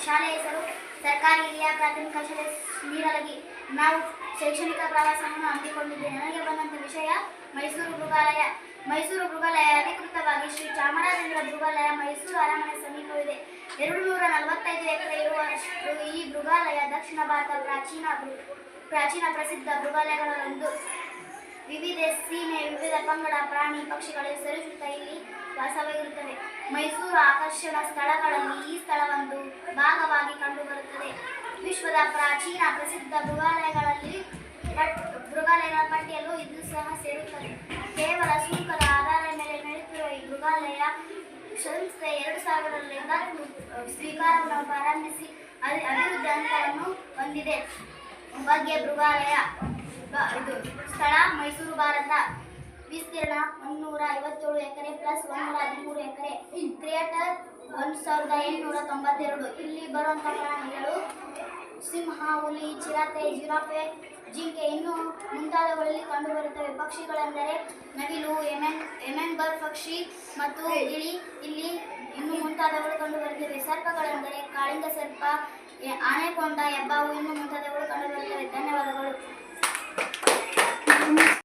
ಶಾಲೆ ಹೆಸರು ಸರ್ಕಾರಿ ಹಿರಿಯ ಪ್ರಾಥಮಿಕ ಶಾಲೆ ನೀರಲಗಿ. ನಾವು ಶೈಕ್ಷಣಿಕ ಪ್ರವಾಸವನ್ನು ಹಮ್ಮಿಕೊಂಡಿದ್ದೇವೆ. ನನಗೆ ಬಂದಂಥ ವಿಷಯ ಮೈಸೂರು ಮೃಗಾಲಯ. ಮೈಸೂರು ಮೃಗಾಲಯ ಅಧಿಕೃತವಾಗಿ ಶ್ರೀ ಚಾಮರಾಜೇಂದ್ರ ಮೃಗಾಲಯ ಮೈಸೂರು ಅರಮನೆ ಸಮೀಪವಿದೆ. 245 ಎಕರೆ ಇರುವ ಈ ಮೃಗಾಲಯ ದಕ್ಷಿಣ ಭಾರತ ಪ್ರಾಚೀನ ಪ್ರಸಿದ್ಧ ಮೃಗಾಲಯಗಳಲ್ಲೊಂದು. ವಿವಿಧ ಸೀಮೆ, ವಿವಿಧ ಪಂಗಡ ಪ್ರಾಣಿ ಪಕ್ಷಿಗಳು ಸರಿಸುತ್ತಾ ಇಲ್ಲಿ ವಾಸವಾಗಿರುತ್ತವೆ. ಮೈಸೂರು ಆಕರ್ಷಣಾ ಸ್ಥಳಗಳಲ್ಲಿ ಈ ಸ್ಥಳವೊಂದು ಭಾಗವಾಗಿ ಕಂಡುಬರುತ್ತದೆ. ವಿಶ್ವದ ಪ್ರಾಚೀನ ಪ್ರಸಿದ್ಧ ಮೃಗಾಲಯಗಳ ಪಟ್ಟಿಯಲ್ಲೂ ಇದು ಸಹ ಸೇರುತ್ತದೆ. ಕೇವಲ ಶುಲ್ಕದ ಆಧಾರದ ಮೇಲೆ ನಡೆಯುತ್ತಿರುವ ಈ ಮೃಗಾಲಯ ಸಂಸ್ಥೆ 2000ರಿಂದ ಸ್ವೀಕಾರವನ್ನು ಪ್ರಾರಂಭಿಸಿ ಅಭಿವೃದ್ಧಿ ಹಂತವನ್ನು ಹೊಂದಿದೆ. ಬಗ್ಗೆ ಮೃಗಾಲಯ ಇದು ಸ್ಥಳ ಮೈಸೂರು ಭಾರತ. ವಿಸ್ತೀರ್ಣ 157 ಎಕರೆ ಪ್ಲಸ್ 113 ಎಕರೆ. ಕ್ರಿಯೇಟರ್ 1892. ಇಲ್ಲಿ ಬರುವಂಥ ಪ್ರಾಣಿಗಳು ಸಿಂಹ, ಹುಲಿ, ಚಿರತೆ, ಜಿರಾಫೆ, ಜಿಂಕೆ ಇನ್ನೂ ಮುಂತಾದವುಗಳಲ್ಲಿ ಕಂಡುಬರುತ್ತವೆ. ಪಕ್ಷಿಗಳೆಂದರೆ ನವಿಲು, ಎಮೆಂಬರ್ ಪಕ್ಷಿ ಮತ್ತು ಗಿಳಿ ಇಲ್ಲಿ ಇನ್ನೂ ಮುಂತಾದವುಗಳು ಕಂಡುಬರುತ್ತವೆ. ಸರ್ಪಗಳೆಂದರೆ ಕಾಳಿಂಗ ಸರ್ಪ, ಆನೆಕೊಂಡ, ಹೆಬ್ಬಾವು ಇನ್ನೂ ಮುಂತಾದವುಗಳು ಕಂಡುಬರುತ್ತವೆ. ಧನ್ಯವಾದಗಳು.